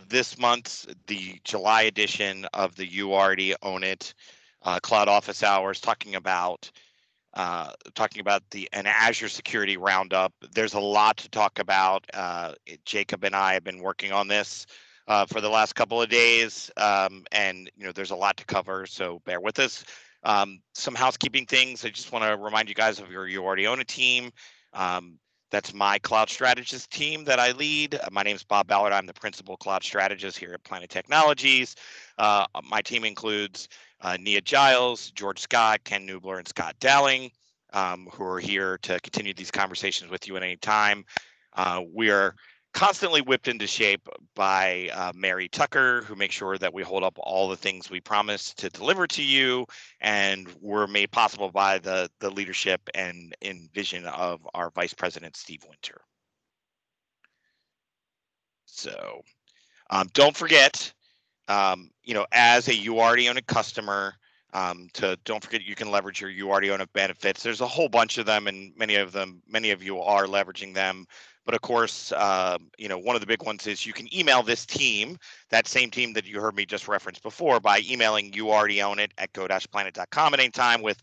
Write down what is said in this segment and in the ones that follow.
this month's the July edition of the You Already Own It Cloud Office Hours, talking about an Azure Security Roundup. There's a lot to talk about. Jacob and I have been working on this for the last couple of days, and there's a lot to cover, so bear with us. Some housekeeping things. I just want to remind you guys of your You Already Own It team. That's my cloud strategist team that I lead. My name is Bob Ballard. I'm the principal cloud strategist here at Planet Technologies. My team includes Nia Giles, George Scott, Ken Nubler, and Scott Dowling, who are here to continue these conversations with you at any time. We are constantly whipped into shape by Mary Tucker, who makes sure that we hold up all the things we promise to deliver to you, and we're made possible by the leadership and vision of our Vice President, Steve Winter. So don't forget, as a You Already Own It customer, don't forget you can leverage your You Already Own It benefits. There's a whole bunch of them, and many of you are leveraging them. But of course, one of the big ones is you can email this team, that same team that you heard me just reference before, by emailing youalreadyownit@go-planet.com at any time with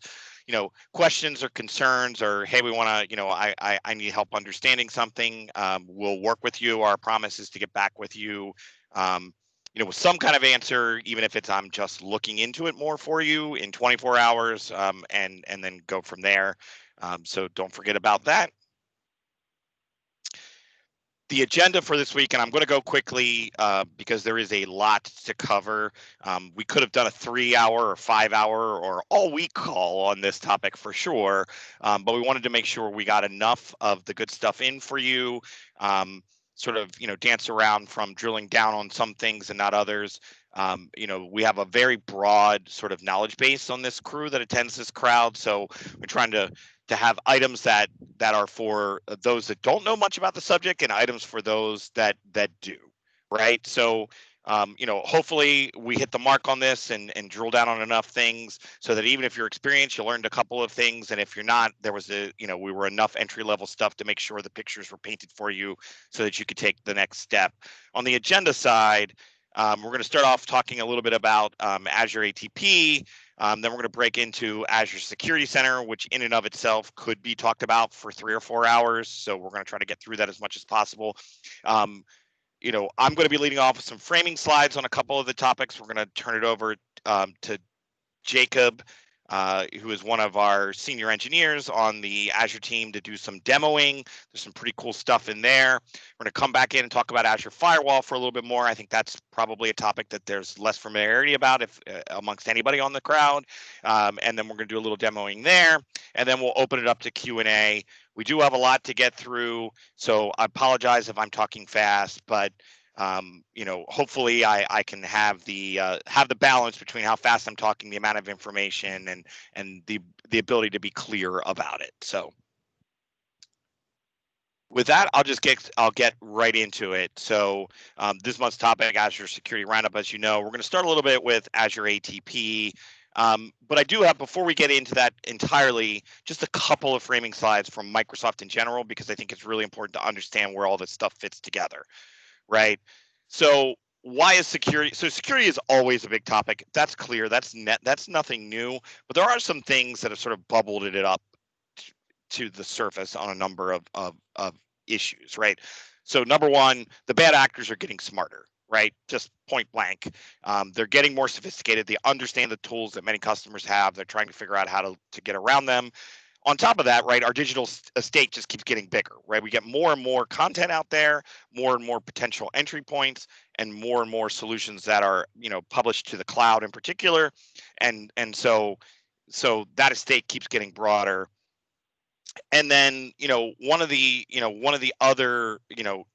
questions or concerns, or hey, we want to, I need help understanding something. We'll work with you. Our promise is to get back with you with some kind of answer, even if it's I'm just looking into it more for you in 24 hours, and then go from there. So don't forget about that. The agenda for this week, and I'm going to go quickly because there is a lot to cover. We could have done a 3-hour or 5-hour or all-week call on this topic for sure, but we wanted to make sure we got enough of the good stuff in for you. Sort of, dance around from drilling down on some things and not others. We have a very broad sort of knowledge base on this crew that attends this crowd, so we're trying to have items that are for those that don't know much about the subject and items for those that do, right? So hopefully we hit the mark on this and drill down on enough things so that even if you're experienced, you learned a couple of things, and if you're not, there was we were enough entry-level stuff to make sure the pictures were painted for you so that you could take the next step. On the agenda side, we're going to start off talking a little bit about Azure ATP. Then we're going to break into Azure Security Center, which in and of itself could be talked about for 3 or 4 hours. So we're going to try to get through that as much as possible. I'm going to be leading off with some framing slides on a couple of the topics. We're going to turn it over to Jacob, who is one of our senior engineers on the Azure team, to do some demoing. There's some pretty cool stuff in there. We're going to come back in and talk about Azure Firewall for a little bit more. I think that's probably a topic that there's less familiarity about amongst anybody on the crowd. And then we're going to do a little demoing there, and then we'll open it up to Q&A. We do have a lot to get through, so I apologize if I'm talking fast, but hopefully I can have the balance between how fast I'm talking, the amount of information, and the ability to be clear about it. So with that, I'll get right into it. So this month's topic, Azure Security Roundup, as you know, we're going to start a little bit with Azure ATP. But I do have, before we get into that entirely, just a couple of framing slides from Microsoft in general, because I think it's really important to understand where all this stuff fits together. Right. So why is security? So security is always a big topic. That's clear. That's nothing new. But there are some things that have sort of bubbled it up to the surface on a number of issues. Right. So number one, the bad actors are getting smarter. Right. Just point blank. They're getting more sophisticated. They understand the tools that many customers have. They're trying to figure out how to get around them. On top of that, right, our digital estate just keeps getting bigger, right? We get more and more content out there, more and more potential entry points, and more solutions that are, published to the cloud in particular. And so that estate keeps getting broader. And then, one of the other,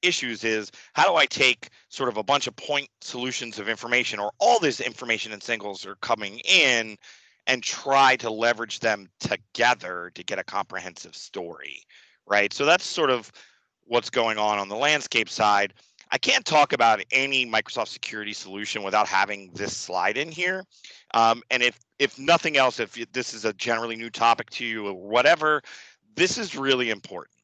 issues is, how do I take sort of a bunch of point solutions of information, or all this information and singles are coming in, and try to leverage them together to get a comprehensive story, right? So that's sort of what's going on the landscape side. I can't talk about any Microsoft security solution without having this slide in here. And if nothing else, if this is a generally new topic to you or whatever, this is really important.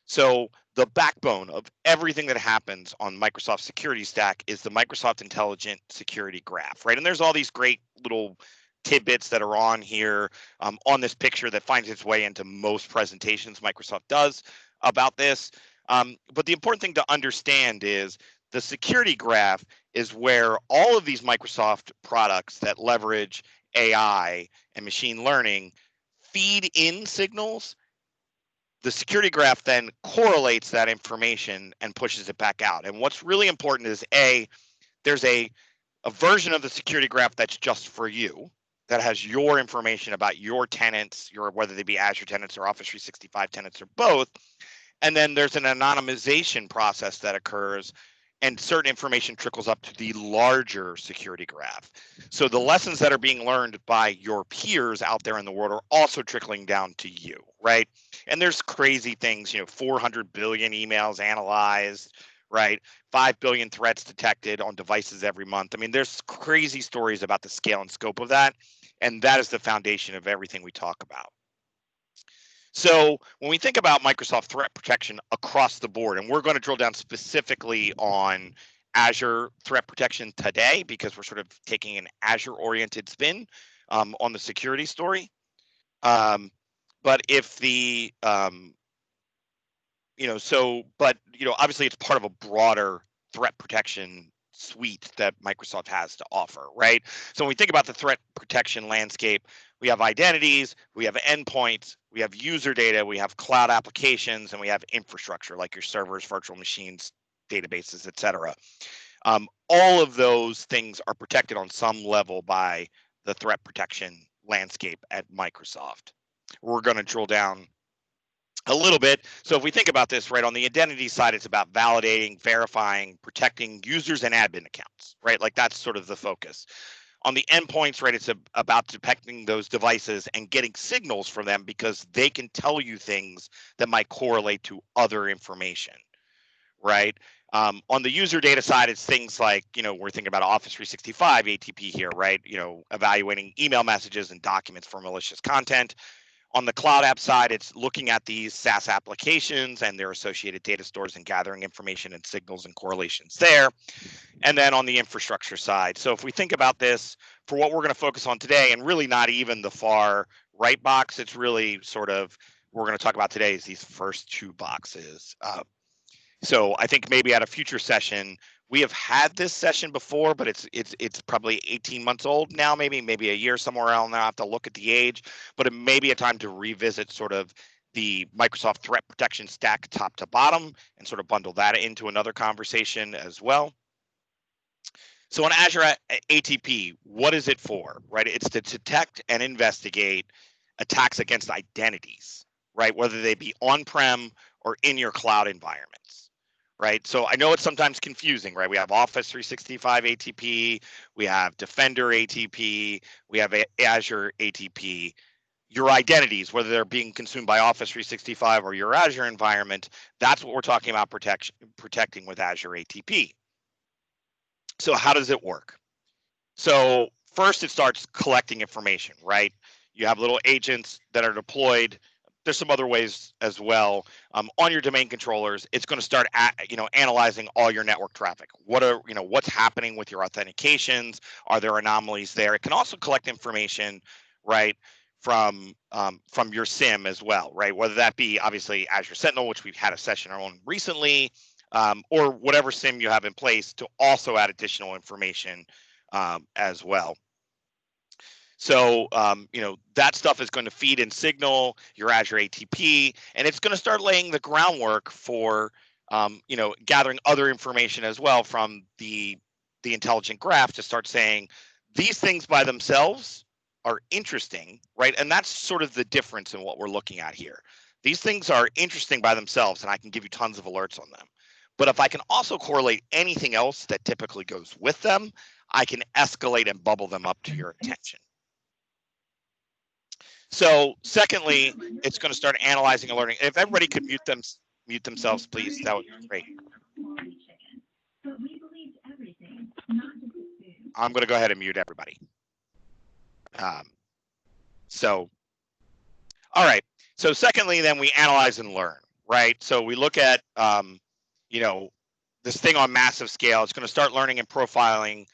So the backbone of everything that happens on Microsoft security stack is the Microsoft Intelligent Security Graph, right? And there's all these great little tidbits that are on here on this picture that finds its way into most presentations Microsoft does about this. But the important thing to understand is the security graph is where all of these Microsoft products that leverage AI and machine learning feed in signals. The security graph then correlates that information and pushes it back out. And what's really important is there's a version of the security graph that's just for you, that has your information about your tenants, whether they be Azure tenants or Office 365 tenants or both. And then there's an anonymization process that occurs, and certain information trickles up to the larger security graph. So the lessons that are being learned by your peers out there in the world are also trickling down to you, right? And there's crazy things, 400 billion emails analyzed, right? 5 billion threats detected on devices every month. I mean, there's crazy stories about the scale and scope of that. And that is the foundation of everything we talk about. So when we think about Microsoft threat protection across the board, and we're going to drill down specifically on Azure threat protection today, because we're sort of taking an Azure-oriented spin on the security story. But if the, obviously it's part of a broader threat protection suite that Microsoft has to offer, right? So when we think about the threat protection landscape, we have identities, we have endpoints, we have user data, we have cloud applications, and we have infrastructure like your servers, virtual machines, databases, etc. All of those things are protected on some level by the threat protection landscape at Microsoft. We're going to drill down a little bit. So if we think about this, right, on the identity side, it's about validating, verifying, protecting users and admin accounts, right? Like that's sort of the focus. On the endpoints, right, it's about detecting those devices and getting signals from them because they can tell you things that might correlate to other information, right? On the user data side, it's things like, we're thinking about Office 365 ATP here, right? Evaluating email messages and documents for malicious content. On the cloud app side, it's looking at these SaaS applications and their associated data stores and gathering information and signals and correlations there. And then on the infrastructure side. So if we think about this for what we're going to focus on today, and really not even the far right box, it's really sort of what we're going to talk about today is these first two boxes. So I think maybe at a future session, we have had this session before, but it's probably 18 months old now, maybe a year somewhere around there. I have to look at the age, but it may be a time to revisit sort of the Microsoft threat protection stack top to bottom and sort of bundle that into another conversation as well. So on Azure ATP, what is it for, right? It's to detect and investigate attacks against identities, right? Whether they be on-prem or in your cloud environments. Right. So I know it's sometimes confusing, right? We have Office 365 ATP, we have Defender ATP, we have Azure ATP. Your identities, whether they're being consumed by Office 365 or your Azure environment, that's what we're talking about protecting with Azure ATP. So how does it work? So first it starts collecting information, right? You have little agents that are deployed. There's some other ways as well. On your domain controllers, it's going to start analyzing all your network traffic. What's happening with your authentications? Are there anomalies there? It can also collect information, right, from your SIEM as well, right? Whether that be obviously Azure Sentinel, which we've had a session on recently, or whatever SIEM you have in place to also add additional information as well. So, that stuff is going to feed and signal your Azure ATP, and it's going to start laying the groundwork for, gathering other information as well from the intelligent graph to start saying these things by themselves are interesting, right? And that's sort of the difference in what we're looking at here. These things are interesting by themselves, and I can give you tons of alerts on them. But if I can also correlate anything else that typically goes with them, I can escalate and bubble them up to your attention. So secondly, it's going to start analyzing and learning. If everybody could mute themselves, please, that would be great. I'm going to go ahead and mute everybody. All right. So secondly, then we analyze and learn, right? So we look at, you know, this thing on massive scale. It's going to start learning and profiling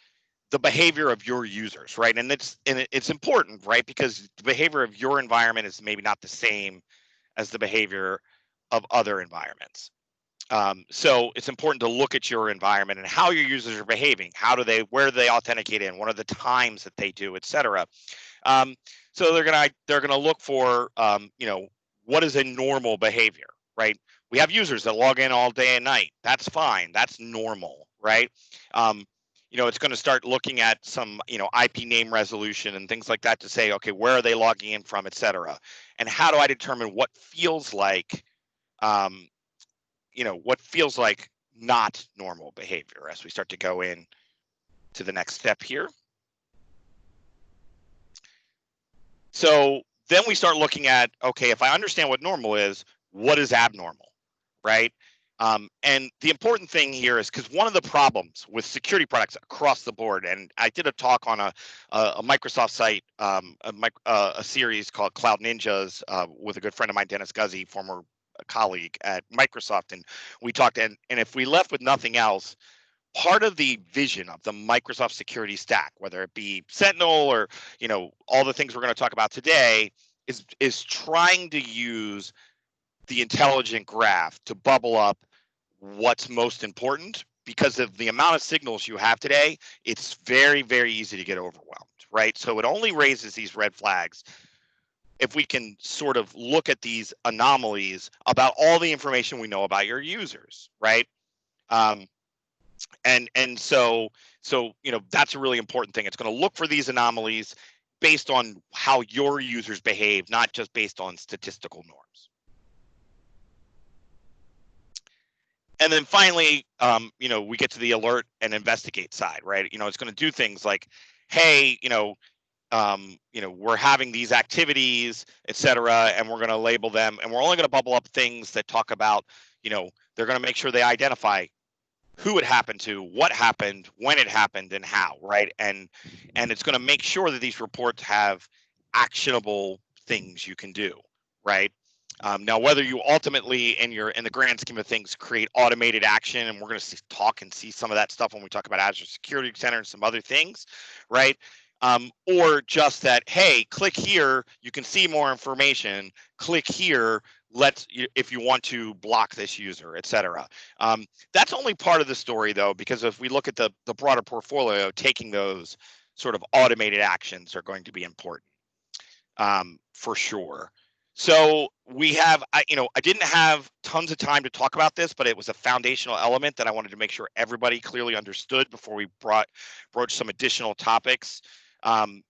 the behavior of your users, right? And it's important, right? Because the behavior of your environment is maybe not the same as the behavior of other environments. So it's important to look at your environment and how your users are behaving. Where do they authenticate in? What are the times that they do, et cetera? Um, so they're gonna look for, what is a normal behavior, right? We have users that log in all day and night. That's fine. That's normal, right? Um, it's going to start looking at some, IP name resolution and things like that to say, okay, where are they logging in from, et cetera? And how do I determine what feels like, um, what feels like not normal behavior as we start to go in to the next step here. So then we start looking at, okay, if I understand what normal is, what is abnormal, right? And the important thing here is, because one of the problems with security products across the board, and I did a talk on a Microsoft site, a series called Cloud Ninjas with a good friend of mine, Dennis Guzzi, former colleague at Microsoft, and we talked, and if we left with nothing else, part of the vision of the Microsoft security stack, whether it be Sentinel or all the things we're going to talk about today, is trying to use the intelligent graph to bubble up what's most important. Because of the amount of signals you have today, it's very, very easy to get overwhelmed, right? So it only raises these red flags if we can sort of look at these anomalies about all the information we know about your users, right? And so that's a really important thing. It's going to look for these anomalies based on how your users behave, not just based on statistical norms. And then finally, we get to the alert and investigate side, right? It's going to do things like, hey, we're having these activities, et cetera, and we're going to label them, and we're only going to bubble up things that talk about, they're going to make sure they identify who it happened to, what happened, when it happened, and how, right? And it's going to make sure that these reports have actionable things you can do, right? Now, whether you ultimately, in the grand scheme of things, create automated action, and we're going to talk and see some of that stuff when we talk about Azure Security Center and some other things, right? Or just that, hey, click here, you can see more information. Click here, if you want to block this user, et cetera. That's only part of the story, though, because if we look at the broader portfolio, taking those sort of automated actions are going to be important, for sure. So we have, I didn't have tons of time to talk about this, but it was a foundational element that I wanted to make sure everybody clearly understood before we broach some additional topics.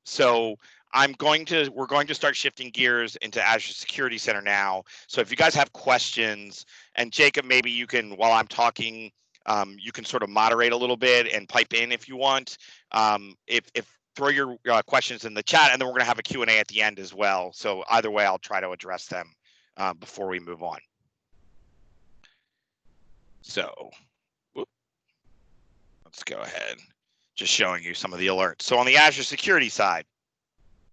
So we're going to start shifting gears into Azure Security Center now. So if you guys have questions, and Jacob, maybe you can, while I'm talking, you can sort of moderate a little bit and pipe in if you want. If throw your questions in the chat, and then we're going to have a Q&A at the end as well. So either way, I'll try to address them before we move on. So let's go ahead. Just showing you some of the alerts. So on the Azure security side,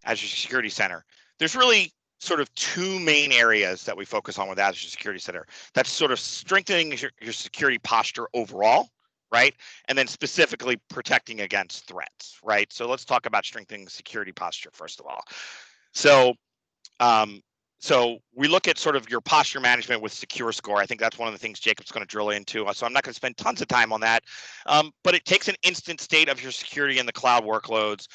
Azure Security Center, there's really sort of two main areas that we focus on with Azure Security Center. That's sort of strengthening your security posture overall, right? And then specifically protecting against threats, right? So let's talk about strengthening security posture first of all. So we look at sort of your posture management with Secure Score. I think that's one of the things Jacob's going to drill into. So I'm not going to spend tons of time on that. But it takes an instant state of your security in the cloud workloads,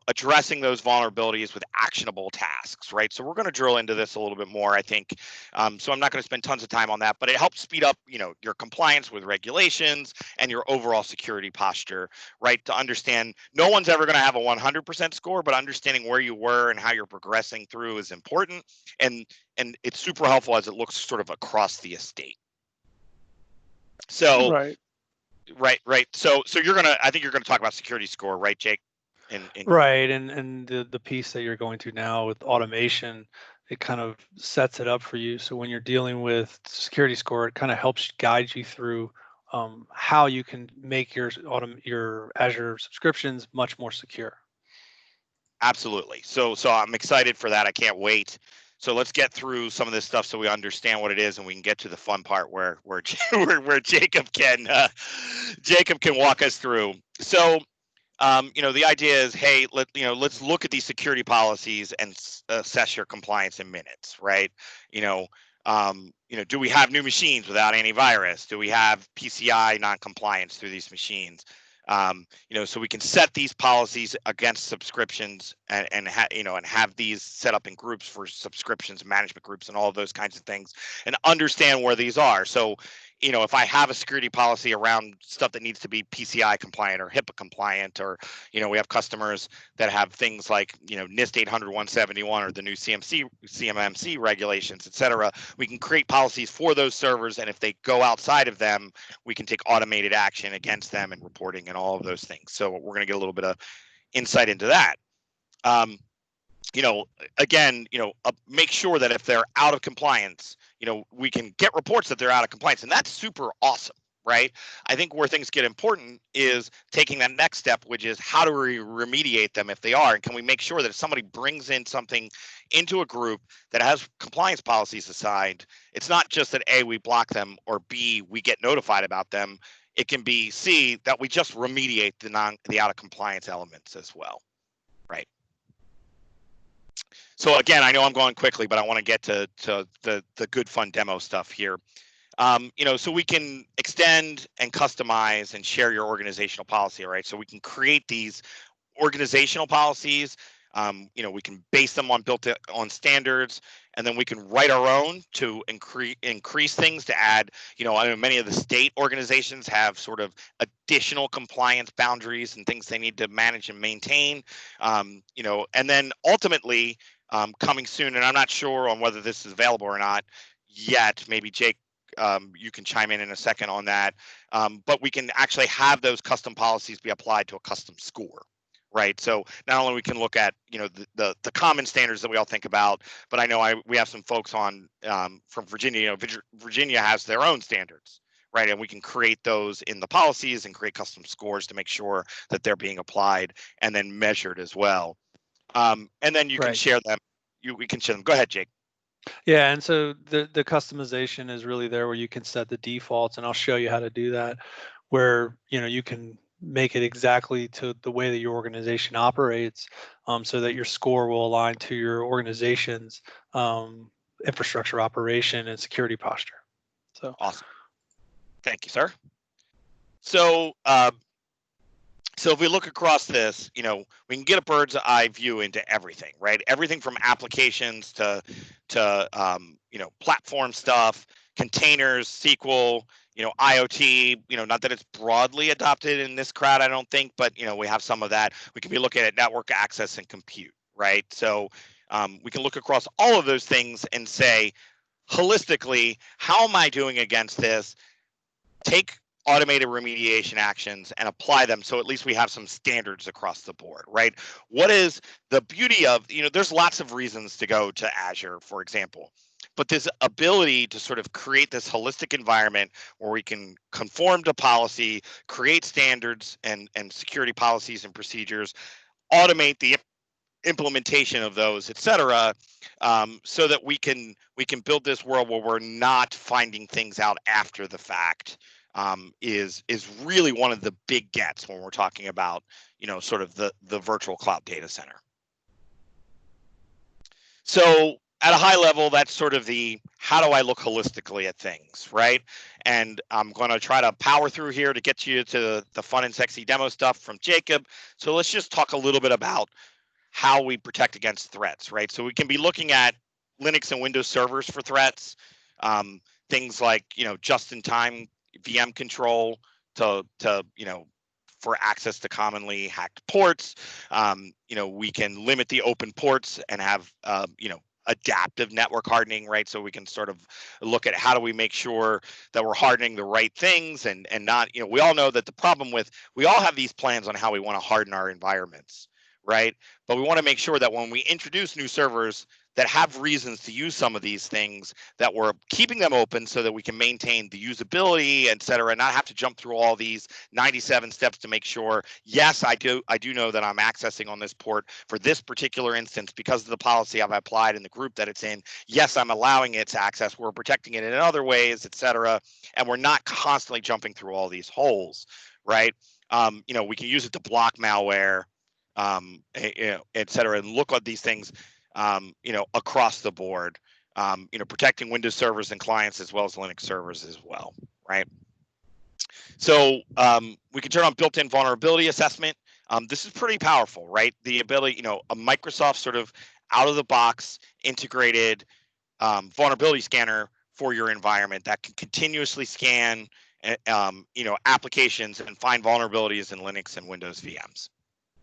addressing those vulnerabilities with actionable tasks, right? So we're going to drill into this a little bit more, I think. So I'm not going to spend tons of time on that, but it helps speed up, your compliance with regulations and your overall security posture, right? To understand, no one's ever going to have a 100% score, but understanding where you were and how you're progressing through is important. And it's super helpful as it looks sort of across the estate. So, right. So I think you're going to talk about security score, right, Jake? Right, and the piece that you're going to now with automation, it kind of sets it up for you. So when you're dealing with security score, it kind of helps guide you through how you can make your Azure subscriptions much more secure. Absolutely. So I'm excited for that. I can't wait. So let's get through some of this stuff so we understand what it is, and we can get to the fun part where where Jacob can walk us through. So the idea is, hey, let's look at these security policies and assess your compliance in minutes, right? Do we have new machines without antivirus? Do we have PCI non-compliance through these machines? So we can set these policies against subscriptions and have these set up in groups for subscriptions, management groups, and all of those kinds of things, and understand where these are. So if I have a security policy around stuff that needs to be PCI compliant or HIPAA compliant, or, we have customers that have things like, NIST 800-171 or the new CMMC regulations, et cetera, we can create policies for those servers. And if they go outside of them, we can take automated action against them and reporting and all of those things. So we're going to get a little bit of insight into that. Again, make sure that if they're out of compliance, we can get reports that they're out of compliance, and that's super awesome, right? I think where things get important is taking that next step, which is how do we remediate them if they are, and can we make sure that if somebody brings in something into a group that has compliance policies assigned, it's not just that A, we block them, or B, we get notified about them. It can be C, that we just remediate the out of compliance elements as well, right? So again, I know I'm going quickly, but I want to get to the good fun demo stuff here. So we can extend and customize and share your organizational policy, right? So we can create these organizational policies. We can base them on built-on standards, and then we can write our own to increase things, to add. I know many of the state organizations have sort of additional compliance boundaries and things they need to manage and maintain. And then ultimately, coming soon, and I'm not sure on whether this is available or not yet. Maybe Jake, you can chime in a second on that. But we can actually have those custom policies be applied to a custom score, right? So not only we can look at the common standards that we all think about, but I know we have some folks on from Virginia. Virginia has their own standards, right? And we can create those in the policies and create custom scores to make sure that they're being applied and then measured as well. And then you can share them. We can share them. Go ahead, Jake. Yeah, and so the customization is really there where you can set the defaults, and I'll show you how to do that, where you can make it exactly to the way that your organization operates, so that your score will align to your organization's infrastructure operation and security posture. So awesome. Thank you, sir. So if we look across this, we can get a bird's eye view into everything, right? Everything from applications to platform stuff, containers, SQL, IoT, not that it's broadly adopted in this crowd, I don't think, but, we have some of that. We can be looking at network access and compute, right? So we can look across all of those things and say, holistically, how am I doing against this? Take automated remediation actions and apply them, so at least we have some standards across the board, right? What is the beauty of, there's lots of reasons to go to Azure, for example, but this ability to sort of create this holistic environment where we can conform to policy, create standards and security policies and procedures, automate the implementation of those, et cetera, so that we can build this world where we're not finding things out after the fact, is really one of the big gets when we're talking about sort of the virtual cloud data center. So at a high level, that's sort of the how do I look holistically at things, right? And I'm going to try to power through here to get you to the fun and sexy demo stuff from Jacob. So let's just talk a little bit about how we protect against threats, right? So we can be looking at Linux and Windows servers for threats, things like just-in-time VM control to for access to commonly hacked ports. We can limit the open ports and have adaptive network hardening, right? So we can sort of look at how do we make sure that we're hardening the right things and not, we all know that the problem with, we all have these plans on how we want to harden our environments, right? But we want to make sure that when we introduce new servers, that have reasons to use some of these things, that we're keeping them open so that we can maintain the usability, et cetera, and not have to jump through all these 97 steps to make sure, yes, I do know that I'm accessing on this port for this particular instance because of the policy I've applied in the group that it's in. Yes, I'm allowing it to access. We're protecting it in other ways, et cetera, and we're not constantly jumping through all these holes, right? We can use it to block malware, et cetera, and look at these things, across the board, protecting Windows servers and clients as well as Linux servers as well, right? So we can turn on built-in vulnerability assessment. This is pretty powerful, right? The ability, a Microsoft sort of out-of-the-box integrated vulnerability scanner for your environment that can continuously scan, applications and find vulnerabilities in Linux and Windows VMs.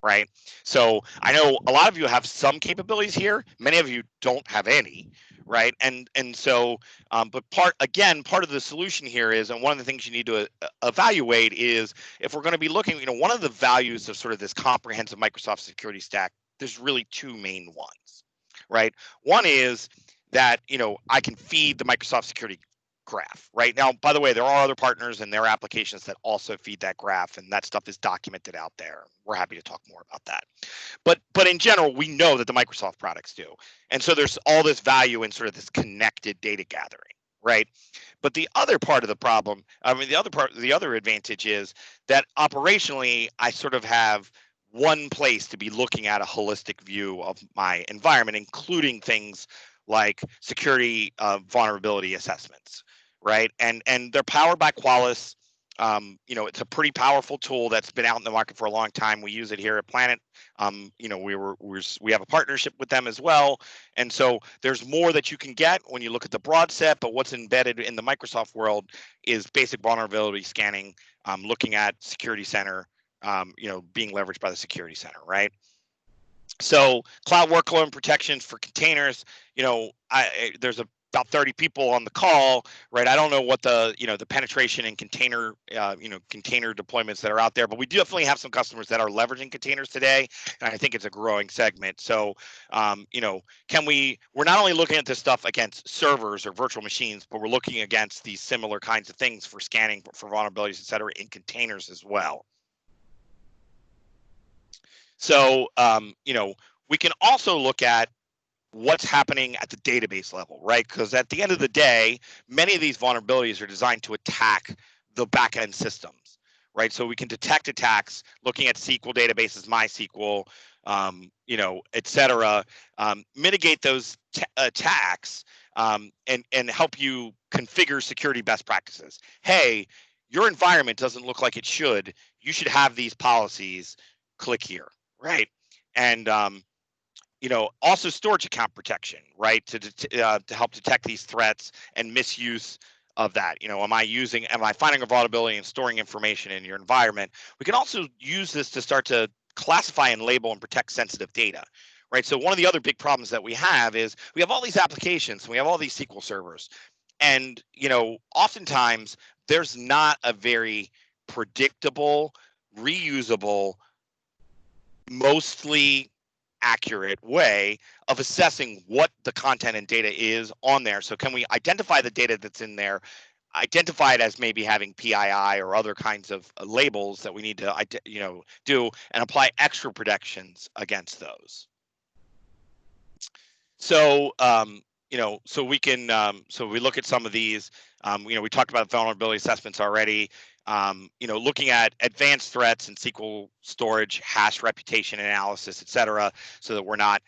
Right. So I know a lot of you have some capabilities here. Many of you don't have any. Right. And so, but part of the solution here is, and one of the things you need to evaluate is, if we're going to be looking, one of the values of sort of this comprehensive Microsoft security stack, there's really two main ones. Right. One is that, I can feed the Microsoft security graph. Right now, by the way, there are other partners and their applications that also feed that graph, and that stuff is documented out there. We're happy to talk more about that. But in general, we know that the Microsoft products do. And so there's all this value in sort of this connected data gathering, right? But the other part of the problem, the other advantage is that operationally, I sort of have one place to be looking at a holistic view of my environment, including things like security vulnerability assessments, right? And they're powered by Qualys. It's a pretty powerful tool that's been out in the market for a long time. We use it here at Planet. We have a partnership with them as well. And so there's more that you can get when you look at the broad set, but what's embedded in the Microsoft world is basic vulnerability scanning, looking at Security Center, being leveraged by the Security Center, right? So cloud workload protections for containers, there's about 30 people on the call, right? I don't know what the penetration in container, container deployments that are out there, but we definitely have some customers that are leveraging containers today, and I think it's a growing segment. So, we're not only looking at this stuff against servers or virtual machines, but we're looking against these similar kinds of things for scanning for vulnerabilities, et cetera, in containers as well. So, we can also look at what's happening at the database level, right? Because at the end of the day, many of these vulnerabilities are designed to attack the backend systems, right? So we can detect attacks looking at SQL databases, MySQL, et cetera, mitigate those attacks, and help you configure security best practices. Hey, your environment doesn't look like it should. You should have these policies. Click here, right? And also storage account protection, right? To help detect these threats and misuse of that. Am I finding a vulnerability and storing information in your environment? We can also use this to start to classify and label and protect sensitive data, right? So one of the other big problems that we have is we have all these applications, we have all these SQL servers, and oftentimes there's not a very predictable, reusable, mostly accurate way of assessing what the content and data is on there. So can we identify the data that's in there, identify it as maybe having PII or other kinds of labels that we need to do, and apply extra protections against those. So so we can so we look at some of these. We talked about vulnerability assessments already. Looking at advanced threats and SQL storage, hash reputation analysis, et cetera, so that we're not,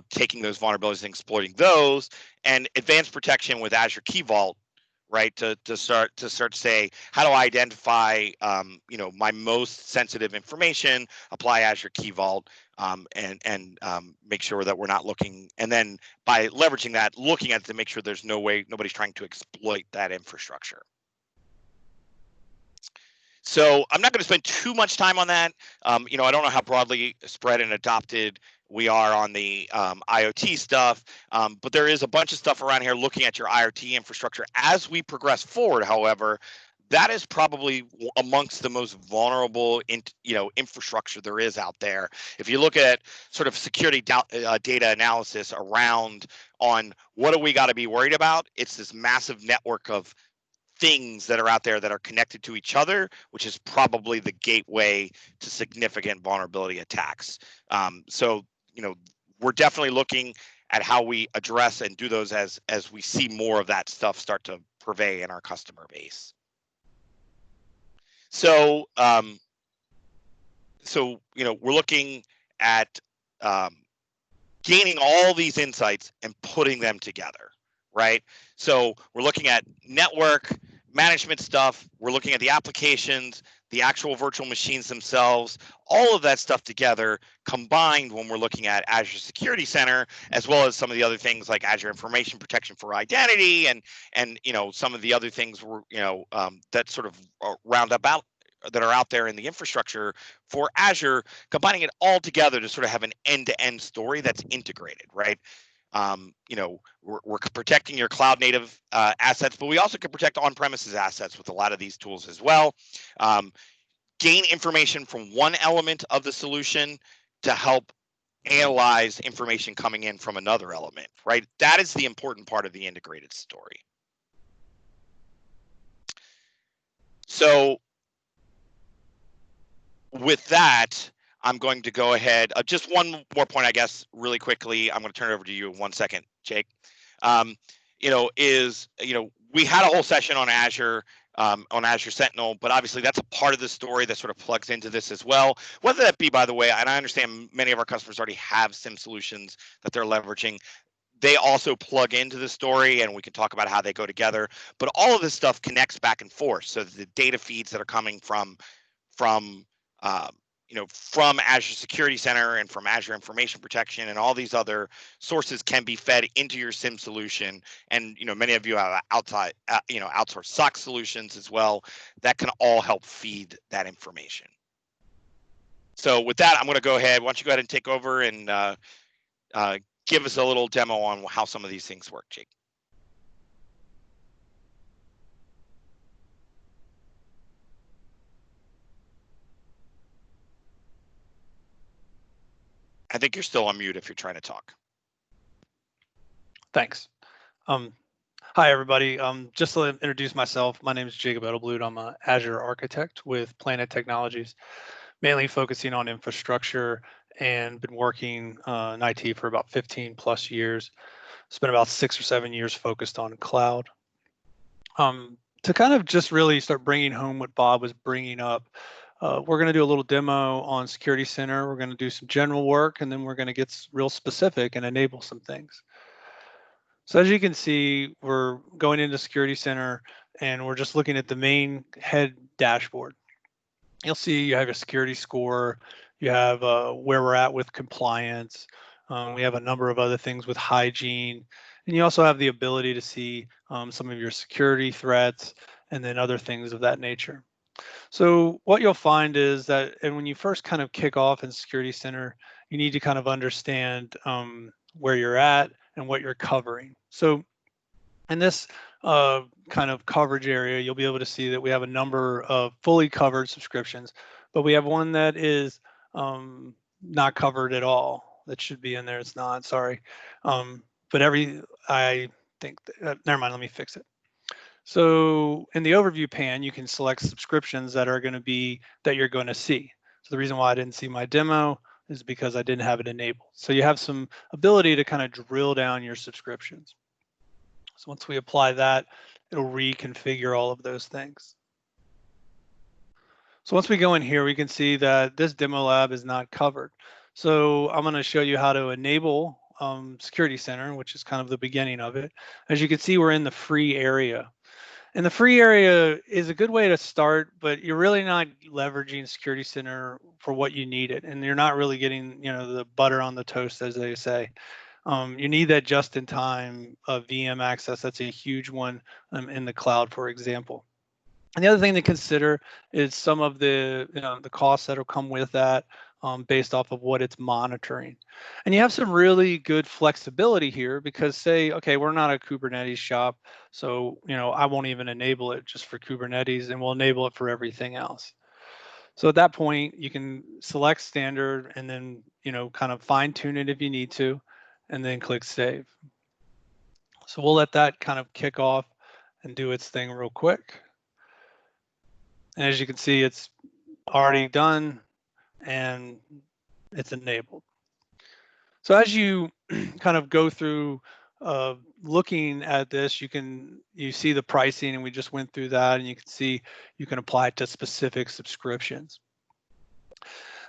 taking those vulnerabilities and exploiting those, and advanced protection with Azure Key Vault, right? To start to say, how do I identify, my most sensitive information, apply Azure Key Vault, and make sure that we're not looking, and then by leveraging that, looking at it to make sure there's no way nobody's trying to exploit that infrastructure. So I'm not going to spend too much time on that. I don't know how broadly spread and adopted we are on the IoT stuff, but there is a bunch of stuff around here looking at your IoT infrastructure. As we progress forward, however, that is probably amongst the most vulnerable infrastructure there is out there. If you look at sort of security data analysis around on what do we got to be worried about, it's this massive network of things that are out there that are connected to each other, which is probably the gateway to significant vulnerability attacks. So we're definitely looking at how we address and do those as we see more of that stuff start to purvey in our customer base. So we're looking at gaining all these insights and putting them together, right? So we're looking at network management stuff, we're looking at the applications, the actual virtual machines themselves, all of that stuff together combined when we're looking at Azure Security Center, as well as some of the other things like Azure Information Protection for Identity and some of the other things that sort of Roundup out that are out there in the infrastructure for Azure, combining it all together to sort of have an end-to-end story that's integrated, right? We're protecting your cloud native assets, but we also can protect on-premises assets with a lot of these tools as well. Gain information from one element of the solution to help analyze information coming in from another element, right? That is the important part of the integrated story. So with that, I'm going to go ahead. Just one more point, I guess, really quickly. I'm going to turn it over to you in 1 second, Jake. We had a whole session on Azure Sentinel, but obviously that's a part of the story that sort of plugs into this as well. Whether that be, by the way, and I understand many of our customers already have SIM solutions that they're leveraging. They also plug into the story, and we can talk about how they go together. But all of this stuff connects back and forth. So the data feeds that are coming from Azure Security Center and from Azure Information Protection and all these other sources can be fed into your SIM solution. And many of you have outsourced SOC solutions as well that can all help feed that information. So with that, I'm going to go ahead. Why don't you go ahead and take over and give us a little demo on how some of these things work, Jake. I think you're still on mute if you're trying to talk. Thanks. Hi, everybody. Just to introduce myself, my name is Jacob Edelblute. I'm an Azure architect with Planet Technologies, mainly focusing on infrastructure and been working in IT for about 15 plus years. Spent about 6 or 7 years focused on cloud. To kind of just really start bringing home what Bob was bringing up, we're going to do a little demo on Security Center. We're going to do some general work, and then we're going to get real specific and enable some things. So as you can see, we're going into Security Center, and we're just looking at the main head dashboard. You'll see you have a security score. You have where we're at with compliance. We have a number of other things with hygiene. And you also have the ability to see some of your security threats and then other things of that nature. So what you'll find is that, and when you first kind of kick off in Security Center, you need to kind of understand where you're at and what you're covering. So in this kind of coverage area, you'll be able to see that we have a number of fully covered subscriptions, but we have one that is not covered at all. That should be in there. It's not, sorry. But I think, never mind, let me fix it. So in the overview pane, you can select subscriptions that are going to be, that you're going to see. So the reason why I didn't see my demo is because I didn't have it enabled. So you have some ability to kind of drill down your subscriptions. So once we apply that, it'll reconfigure all of those things. So once we go in here, we can see that this demo lab is not covered. So I'm going to show you how to enable Security Center, which is kind of the beginning of it. As you can see, we're in the free area. And the free area is a good way to start, but you're really not leveraging Security Center for what you need it. And you're not really getting, the butter on the toast, as they say. You need that just-in-time VM access. That's a huge one in the cloud, for example. And the other thing to consider is some of the, the costs that will come with that. based off of what it's monitoring. And you have some really good flexibility here because say, okay, we're not a Kubernetes shop, so I won't even enable it just for Kubernetes, and we'll enable it for everything else. So at that point, you can select standard and then kind of fine tune it if you need to, and then click save. So we'll let that kind of kick off and do its thing real quick. And as you can see, it's already done and it's enabled. So as you kind of go through looking at this, you see the pricing, and we just went through that, and you can see you can apply it to specific subscriptions.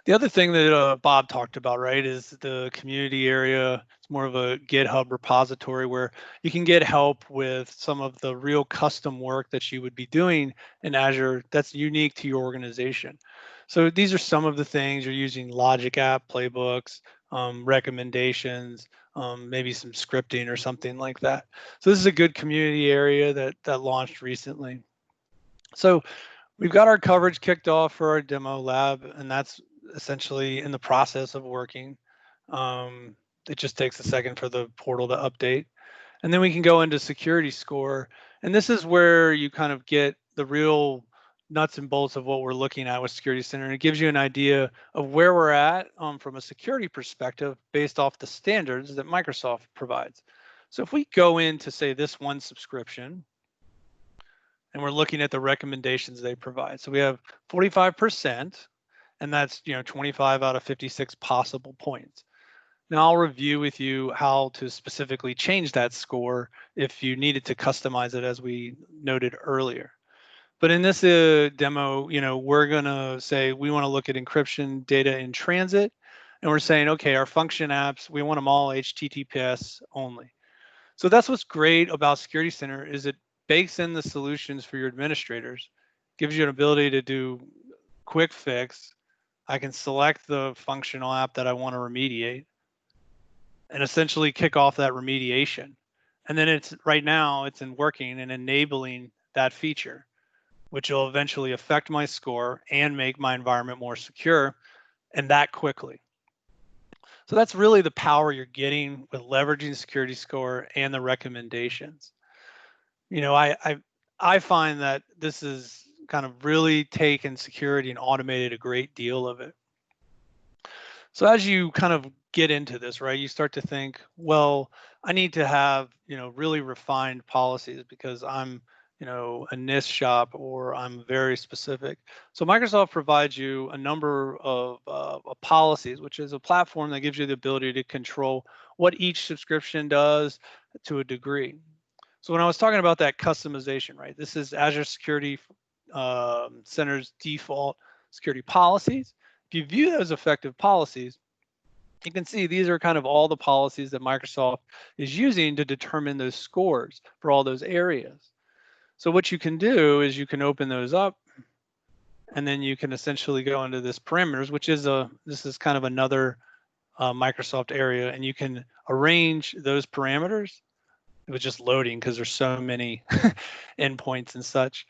The other thing that Bob talked about, right, is the community area. It's more of a GitHub repository where you can get help with some of the real custom work that you would be doing in Azure that's unique to your organization. So these are some of the things you're using: Logic app, playbooks, recommendations, maybe some scripting or something like that. So this is a good community area that launched recently. So we've got our coverage kicked off for our demo lab, and that's essentially in the process of working. It just takes a second for the portal to update. And then we can go into security score. And this is where you kind of get the real nuts and bolts of what we're looking at with Security Center. And it gives you an idea of where we're at from a security perspective based off the standards that Microsoft provides. So if we go into, say, this one subscription, and we're looking at the recommendations they provide. So we have 45%, and that's 25 out of 56 possible points. Now I'll review with you how to specifically change that score if you needed to customize it, as we noted earlier. But in this demo, we're gonna say we want to look at encryption data in transit, and we're saying, okay, our function apps, we want them all HTTPS only. So that's what's great about Security Center, is it bakes in the solutions for your administrators, gives you an ability to do quick fix. I can select the functional app that I want to remediate and essentially kick off that remediation. And then right now it's in working and enabling that feature, which will eventually affect my score and make my environment more secure, and that quickly. So that's really the power you're getting with leveraging security score and the recommendations. I find that this is kind of really taken security and automated a great deal of it. So as you kind of get into this, right, you start to think, well, I need to have, really refined policies because I'm, a NIST shop, or I'm very specific. So Microsoft provides you a number of policies, which is a platform that gives you the ability to control what each subscription does to a degree. So when I was talking about that customization, right, this is Azure Security Center's default security policies. If you view those effective policies, you can see these are kind of all the policies that Microsoft is using to determine those scores for all those areas. So what you can do is you can open those up, and then you can essentially go into this parameters, which is this is kind of another Microsoft area, and you can arrange those parameters. It was just loading because there's so many endpoints and such.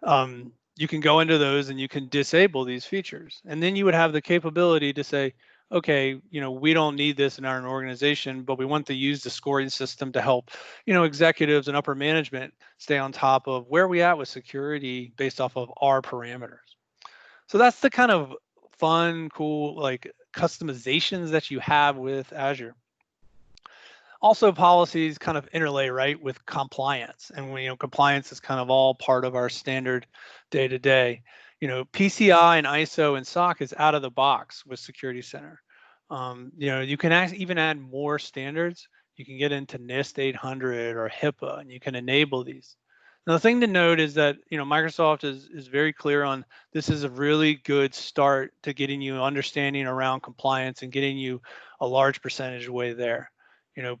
You can go into those and you can disable these features. And then you would have the capability to say, okay, we don't need this in our organization, but we want to use the scoring system to help, executives and upper management stay on top of where we at with security based off of our parameters. So that's the kind of fun, cool, like customizations that you have with Azure. Also, policies kind of interlay, right, with compliance, and compliance is kind of all part of our standard day to day. PCI and ISO and SOC is out of the box with Security Center. You can even add more standards. You can get into NIST 800 or HIPAA, and you can enable these. Now, the thing to note is that Microsoft is very clear on this is a really good start to getting you understanding around compliance and getting you a large percentage way there.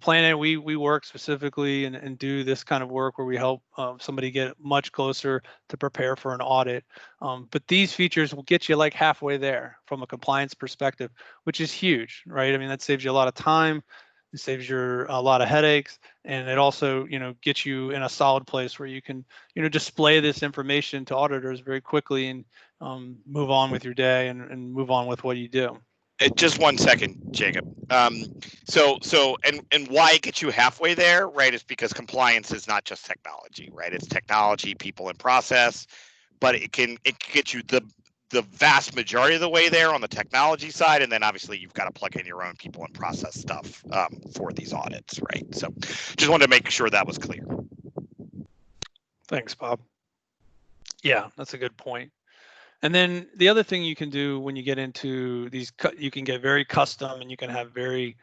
Planet, we work specifically and do this kind of work where we help somebody get much closer to prepare for an audit. But these features will get you like halfway there from a compliance perspective, which is huge, right? I mean, that saves you a lot of time, it saves you a lot of headaches, and it also, gets you in a solid place where you can, display this information to auditors very quickly and move on with your day and move on with what you do. Just 1 second, Jacob. And why it gets you halfway there, right? Is because compliance is not just technology, right? It's technology, people, and process, but it can get you the vast majority of the way there on the technology side, and then obviously you've got to plug in your own people and process stuff for these audits, right? So, just wanted to make sure that was clear. Thanks, Bob. Yeah, that's a good point. And then the other thing you can do when you get into these, you can get very custom and you can have very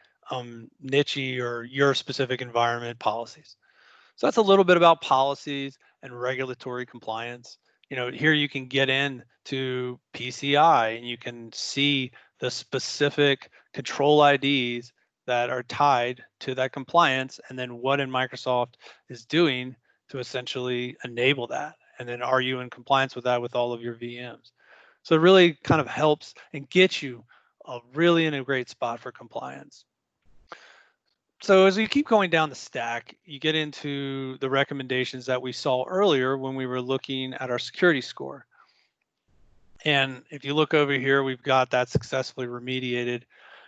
niche-y or your specific environment policies. So that's a little bit about policies and regulatory compliance. Here you can get in to PCI and you can see the specific control IDs that are tied to that compliance, and then what in Microsoft is doing to essentially enable that. And then are you in compliance with that with all of your VMs? So it really kind of helps and gets you really in a great spot for compliance. So as we keep going down the stack, you get into the recommendations that we saw earlier when we were looking at our security score. And if you look over here, we've got that successfully remediated.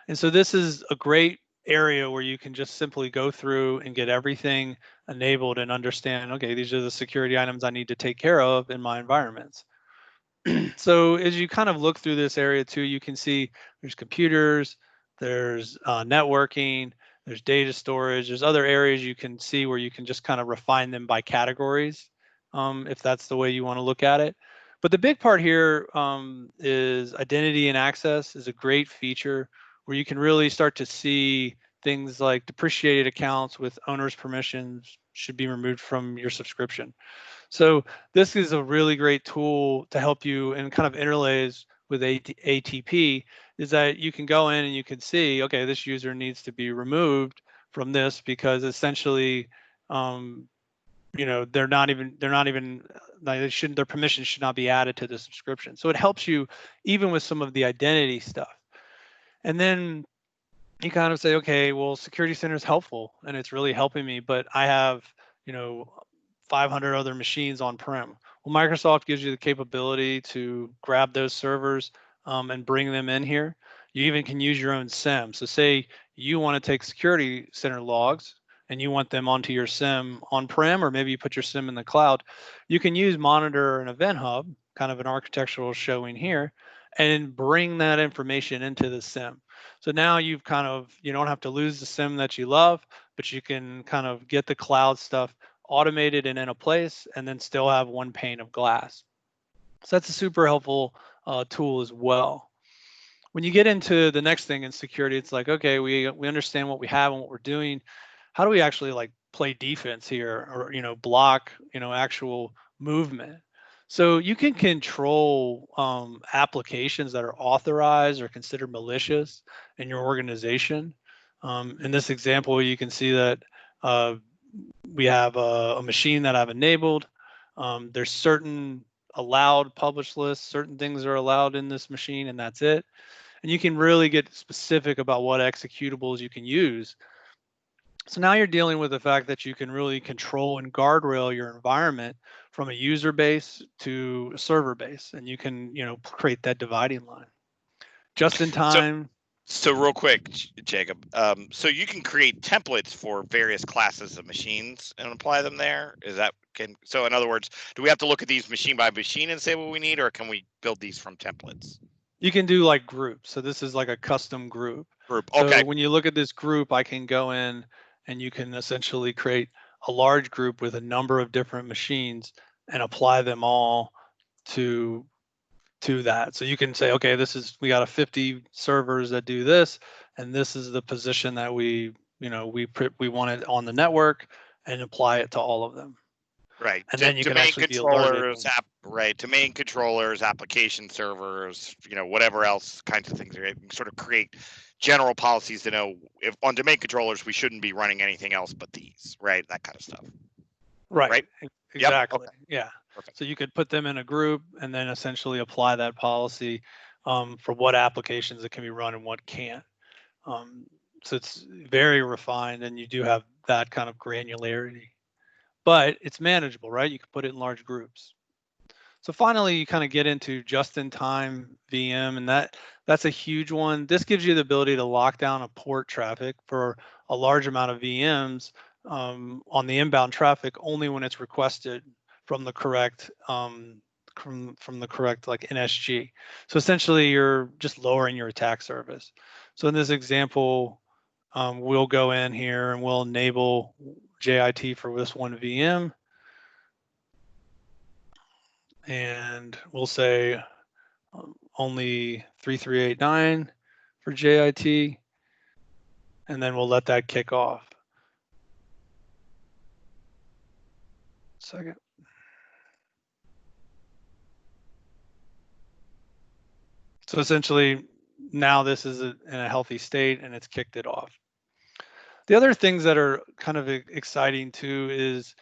And so this is a great area where you can just simply go through and get everything enabled and understand, okay, these are the security items I need to take care of in my environments. So as you kind of look through this area too, you can see there's computers, there's networking, there's data storage, there's other areas you can see where you can just kind of refine them by categories, if that's the way you want to look at it. But the big part here is identity and access is a great feature where you can really start to see things like depreciated accounts with owner's permissions should be removed from your subscription. So this is a really great tool to help you and kind of interlays with ATP, is that you can go in and you can see, okay, this user needs to be removed from this because essentially, they're not even they shouldn't, their permissions should not be added to the subscription. So it helps you even with some of the identity stuff. And then you kind of say, okay, well, Security Center is helpful and it's really helping me, but I have, 500 other machines on-prem. Well, Microsoft gives you the capability to grab those servers and bring them in here. You even can use your own SIEM. So say you want to take Security Center logs and you want them onto your SIEM on-prem, or maybe you put your SIEM in the cloud, you can use Monitor and Event Hub, kind of an architectural showing here, and bring that information into the SIEM. So now you don't have to lose the SIEM that you love, but you can kind of get the cloud stuff automated and in a place, and then still have one pane of glass. So that's a super helpful tool as well. When you get into the next thing in security, it's like, okay, we understand what we have and what we're doing. How do we actually like play defense here, or block actual movement? So you can control applications that are authorized or considered malicious in your organization. In this example, you can see that we have a machine that I've enabled. There's certain allowed publish lists, certain things are allowed in this machine, and that's it. And you can really get specific about what executables you can use. So now you're dealing with the fact that you can really control and guardrail your environment from a user base to a server base, and you can, create that dividing line. Just in time. So real quick, Jacob, so you can create templates for various classes of machines and apply them there? So in other words, do we have to look at these machine by machine and say what we need, or can we build these from templates? You can do like groups. So this is like a custom group. Okay. So when you look at this group, I can go in and you can essentially create a large group with a number of different machines and apply them all to that. So you can say, okay, we got a 50 servers that do this, and this is the position that we want it on the network, and apply it to all of them. Right. And then you can actually be alerted. Domain controllers, application servers, whatever else kinds of things. Right? Sort of create general policies to know if on domain controllers we shouldn't be running anything else but these, right? That kind of stuff. Right. Exactly. Yep. Okay. Yeah. Perfect. So you could put them in a group and then essentially apply that policy for what applications that can be run and what can't. So it's very refined, and you do have that kind of granularity, but it's manageable, right? You can put it in large groups. So finally, you kind of get into just-in-time VM, and that's a huge one. This gives you the ability to lock down a port traffic for a large amount of VMs on the inbound traffic only when it's requested from the correct from the correct like NSG. So essentially, you're just lowering your attack service. So in this example, we'll go in here and we'll enable JIT for this one VM. And we'll say only 3389 for JIT, and then we'll let that kick off. Second. So essentially, now this is in a healthy state and it's kicked it off. The other things that are kind of exciting too is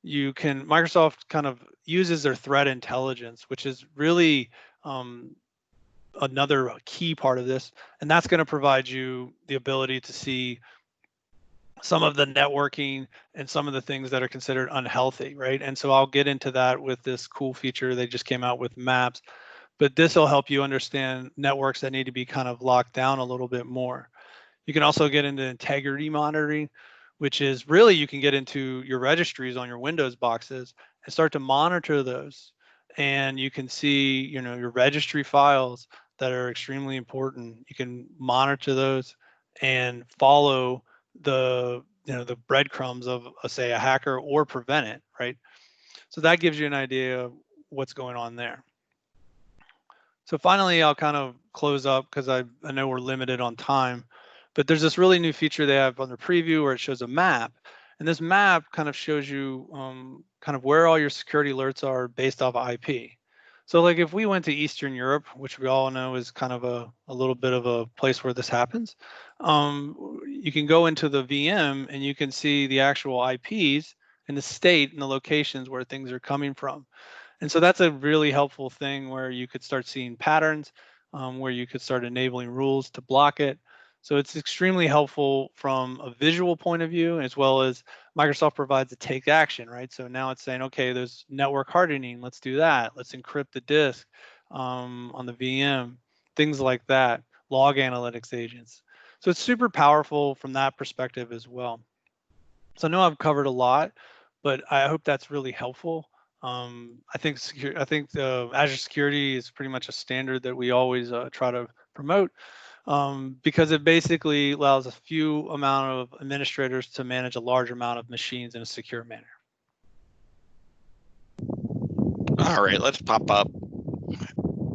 Microsoft kind of uses their threat intelligence, which is really another key part of this, and that's going to provide you the ability to see some of the networking and some of the things that are considered unhealthy, right? And so I'll get into that with this cool feature they just came out with maps, but this will help you understand networks that need to be kind of locked down a little bit more. You can also get into integrity monitoring, which is really you can get into your registries on your Windows boxes and start to monitor those. And you can see, your registry files that are extremely important. You can monitor those and follow the breadcrumbs of say a hacker or prevent it, right? So that gives you an idea of what's going on there. So finally, I'll kind of close up because I know we're limited on time, but there's this really new feature they have on the preview where it shows a map. And this map kind of shows you kind of where all your security alerts are based off IP. So like if we went to Eastern Europe, which we all know is kind of a little bit of a place where this happens, you can go into the VM and you can see the actual IPs and the state and the locations where things are coming from. And so that's a really helpful thing where you could start seeing patterns, where you could start enabling rules to block it. So it's extremely helpful from a visual point of view, as well as Microsoft provides a take action, right? So now it's saying, okay, there's network hardening, let's do that. Let's encrypt the disk on the VM, things like that, log analytics agents. So it's super powerful from that perspective as well. So I know I've covered a lot, but I hope that's really helpful. I think Azure security is pretty much a standard that we always try to promote because it basically allows a few amount of administrators to manage a large amount of machines in a secure manner. All right, let's pop up.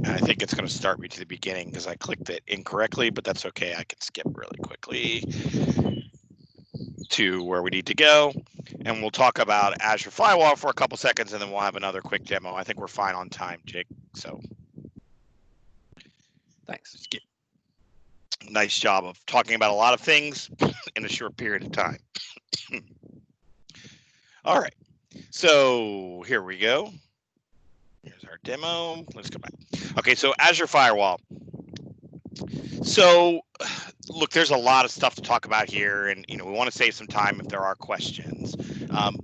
I think it's going to start me to the beginning because I clicked it incorrectly, but that's okay. I can skip really quickly to where we need to go, and we'll talk about Azure Firewall for a couple seconds, and then we'll have another quick demo. I think we're fine on time, Jake. So thanks. Nice job of talking about a lot of things in a short period of time. All right, so here we go. Here's our demo. Let's go back. Okay, so Azure Firewall. So look, there's a lot of stuff to talk about here, and we want to save some time if there are questions.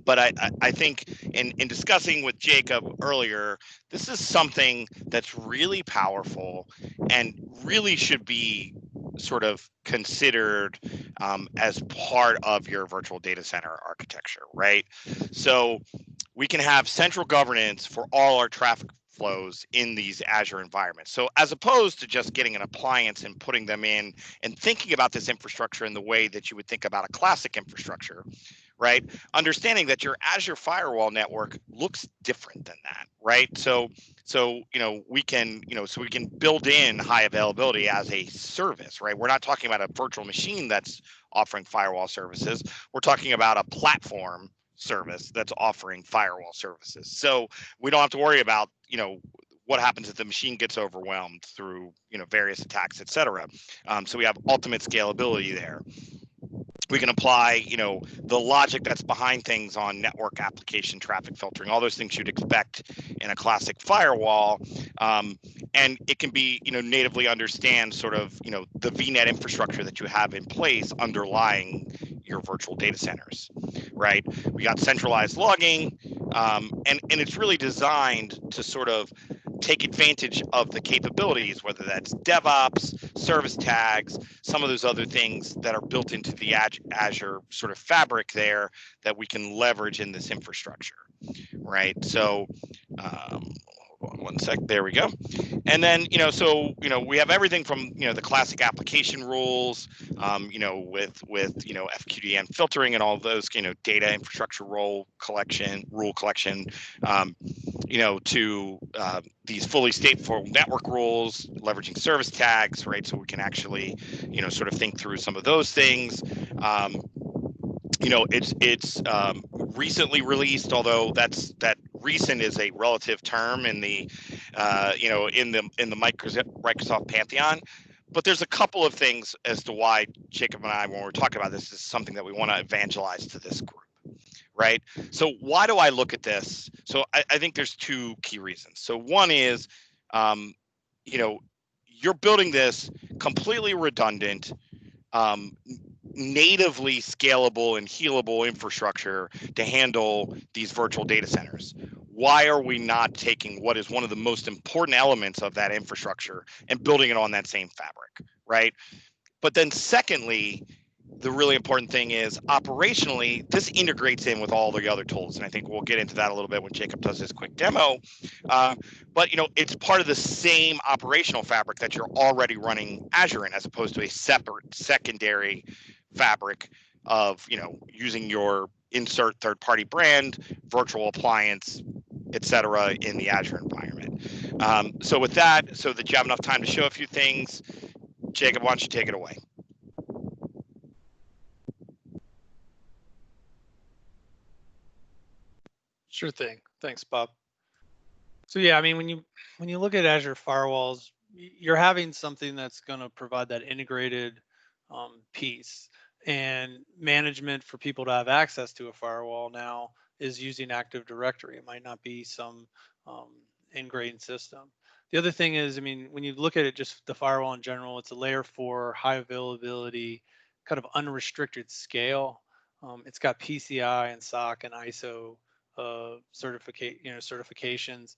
But I think in discussing with Jacob earlier, this is something that's really powerful and really should be sort of considered as part of your virtual data center architecture, right? So we can have central governance for all our traffic flows in these Azure environments. So as opposed to just getting an appliance and putting them in and thinking about this infrastructure in the way that you would think about a classic infrastructure, right? Understanding that your Azure firewall network looks different than that, right? So we can build in high availability as a service, right? We're not talking about a virtual machine that's offering firewall services. We're talking about a platform service that's offering firewall services. So we don't have to worry about, what happens if the machine gets overwhelmed through, various attacks, et cetera. So we have ultimate scalability there. We can apply, the logic that's behind things on network application traffic filtering, all those things you'd expect in a classic firewall. And it can be, natively understand sort of, the VNet infrastructure that you have in place underlying your virtual data centers, right? We got centralized logging, and it's really designed to sort of take advantage of the capabilities, whether that's DevOps, service tags, some of those other things that are built into the Azure sort of fabric there that we can leverage in this infrastructure, right? So hold on one sec, there we go. And then, so, we have everything from, the classic application rules, with, FQDN filtering and all of those, data infrastructure rule collection, to these fully stateful network rules, leveraging service tags, right? So we can actually, sort of think through some of those things. It's recently released, although that recent is a relative term in the in the Microsoft pantheon. But there's a couple of things as to why Jacob and I, when we're talking about this, is something that we want to evangelize to this group, right? So why do I look at this? So I think there's two key reasons. So one is, you're building this completely redundant, natively scalable and healable infrastructure to handle these virtual data centers. Why are we not taking what is one of the most important elements of that infrastructure and building it on that same fabric, right? But then secondly, the really important thing is operationally, this integrates in with all the other tools. And I think we'll get into that a little bit when Jacob does his quick demo. But it's part of the same operational fabric that you're already running Azure in, as opposed to a separate secondary fabric of, using your insert third-party brand, virtual appliance, et cetera, in the Azure environment. So with that, so that you have enough time to show a few things, Jacob, why don't you take it away? Sure thing. Thanks, Bob. So yeah, I mean, when you look at Azure firewalls, you're having something that's going to provide that integrated piece, and management for people to have access to a firewall now is using Active Directory. It might not be some ingrained system. The other thing is, I mean, when you look at it, just the firewall in general, it's a layer 4, high availability, kind of unrestricted scale. It's got PCI and SOC and ISO certifications.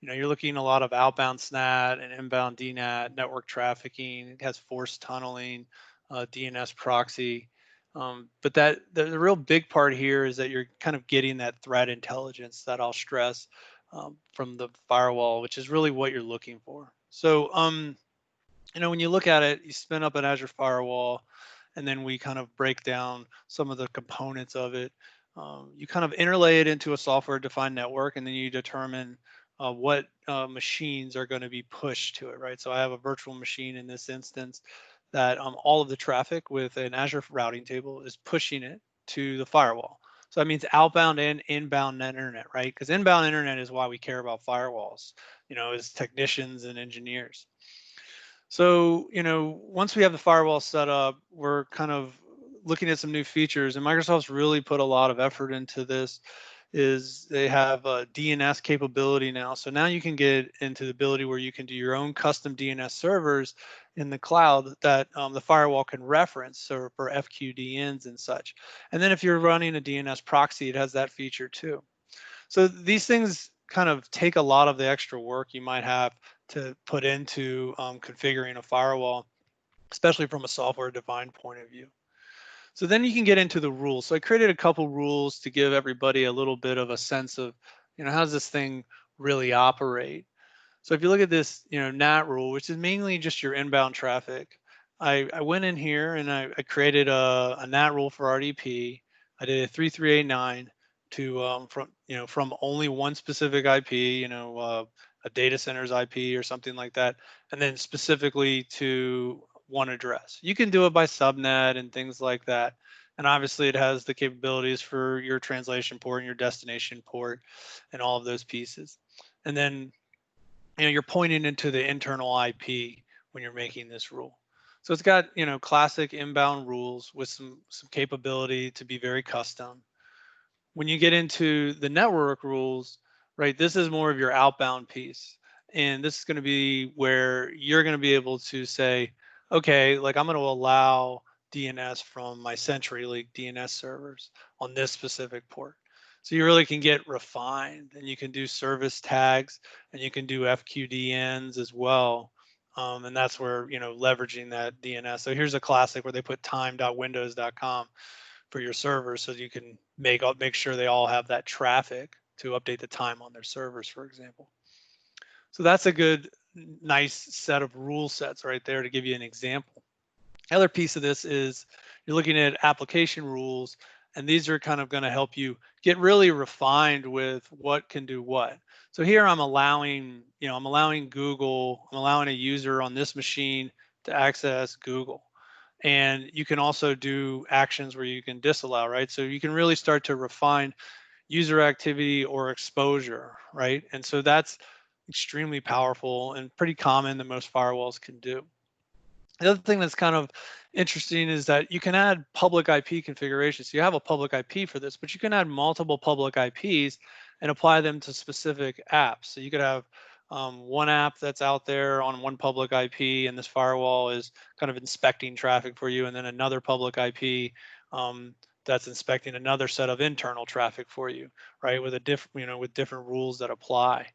You're looking a lot of outbound SNAT and inbound DNAT, network trafficking. It has force tunneling, DNS proxy. But the real big part here is that you're kind of getting that threat intelligence that I'll stress from the firewall, which is really what you're looking for. So, when you look at it, you spin up an Azure firewall, and then we kind of break down some of the components of it. You kind of interlay it into a software-defined network, and then you determine what machines are going to be pushed to it, right? So I have a virtual machine in this instance that all of the traffic with an Azure routing table is pushing it to the firewall. So that means outbound and inbound internet, right? Because inbound internet is why we care about firewalls, as technicians and engineers. So, once we have the firewall set up, we're kind of looking at some new features, and Microsoft's really put a lot of effort into this. Is they have a DNS capability now. So now you can get into the ability where you can do your own custom DNS servers in the cloud that the firewall can reference, so for FQDNs and such. And then if you're running a DNS proxy, it has that feature too. So these things kind of take a lot of the extra work you might have to put into configuring a firewall, especially from a software-defined point of view. So then you can get into the rules. So I created a couple rules to give everybody a little bit of a sense of, how does this thing really operate? So if you look at this, NAT rule, which is mainly just your inbound traffic, I went in here and I created a NAT rule for RDP. I did a 3389 to from only one specific IP, a data center's IP or something like that, and then specifically to one address. You can do it by subnet and things like that. And obviously it has the capabilities for your translation port and your destination port and all of those pieces. And then, you're pointing into the internal IP when you're making this rule. So it's got, classic inbound rules with some capability to be very custom. When you get into the network rules, right, this is more of your outbound piece. And this is going to be where you're going to be able to say, okay, like I'm going to allow DNS from my CenturyLink DNS servers on this specific port. So you really can get refined, and you can do service tags, and you can do FQDNs as well. And that's where, leveraging that DNS. So here's a classic where they put time.windows.com for your servers, so you can make sure they all have that traffic to update the time on their servers, for example. So that's a good, nice set of rule sets right there to give you an example. The other piece of this is you're looking at application rules, and these are kind of going to help you get really refined with what can do what. So here I'm allowing Google, I'm allowing a user on this machine to access Google. And you can also do actions where you can disallow, right? So you can really start to refine user activity or exposure, right? And so that's extremely powerful and pretty common that most firewalls can do. The other thing that's kind of interesting is that you can add public IP configurations. So you have a public IP for this, but you can add multiple public IPs and apply them to specific apps. So you could have one app that's out there on one public IP, and this firewall is kind of inspecting traffic for you, and then another public IP that's inspecting another set of internal traffic for you, right? With with different rules that apply.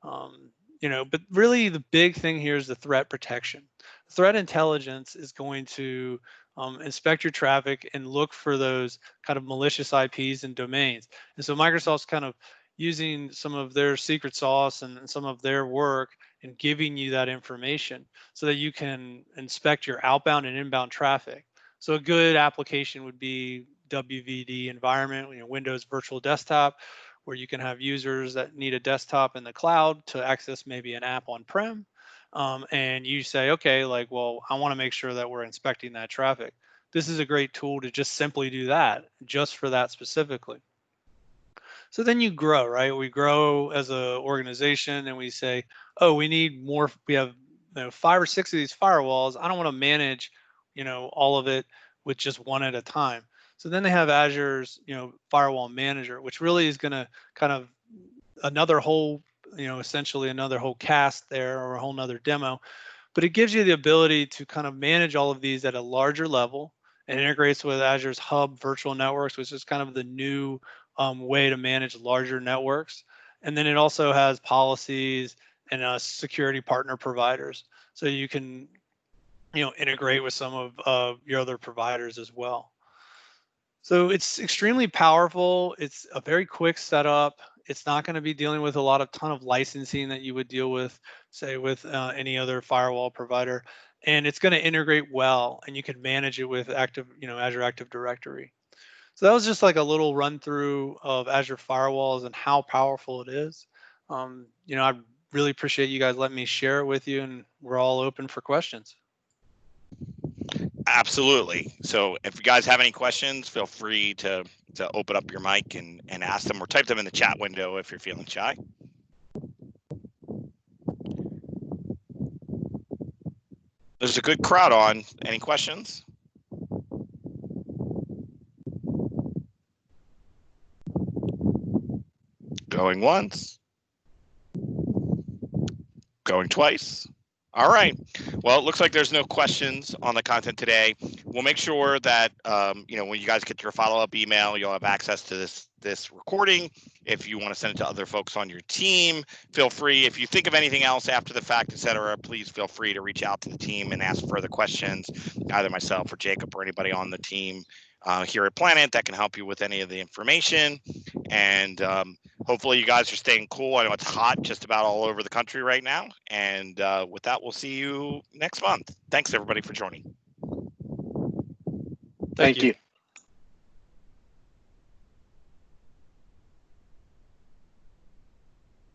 But really the big thing here is the threat protection. Threat intelligence is going to inspect your traffic and look for those kind of malicious IPs and domains. And so Microsoft's kind of using some of their secret sauce and some of their work and giving you that information so that you can inspect your outbound and inbound traffic. So a good application would be WVD environment, Windows Virtual Desktop, where you can have users that need a desktop in the cloud to access maybe an app on-prem. And you say, okay, well, I want to make sure that we're inspecting that traffic. This is a great tool to just simply do that, just for that specifically. So then you grow, right? We grow as an organization and we say, oh, we need more. We have 5 or 6 of these firewalls. I don't want to manage, all of it with just one at a time. So then they have Azure's, firewall manager, which really is going to kind of another whole, essentially another whole cast there, or a whole nother demo. But it gives you the ability to kind of manage all of these at a larger level, and integrates with Azure's Hub virtual networks, which is kind of the new way to manage larger networks. And then it also has policies and security partner providers, so you can integrate with some of your other providers as well. So it's extremely powerful. It's a very quick setup. It's not going to be dealing with a ton of licensing that you would deal with, say, with any other firewall provider. And it's going to integrate well, and you can manage it with Azure Active Directory. So that was just like a little run through of Azure firewalls and how powerful it is. I really appreciate you guys letting me share it with you, and we're all open for questions. Absolutely. So if you guys have any questions, feel free to open up your mic and ask them, or type them in the chat window if you're feeling shy. There's a good crowd on. Any questions? Going once. Going twice. All right. Well, it looks like there's no questions on the content today. We'll make sure that when you guys get your follow-up email, you'll have access to this recording. If you want to send it to other folks on your team, feel free. If you think of anything else after the fact, etc., please feel free to reach out to the team and ask further questions, either myself or Jacob or anybody on the team here at Planet that can help you with any of the information. And hopefully you guys are staying cool. I know it's hot just about all over the country right now. And with that, we'll see you next month. Thanks, everybody, for joining. Thank you.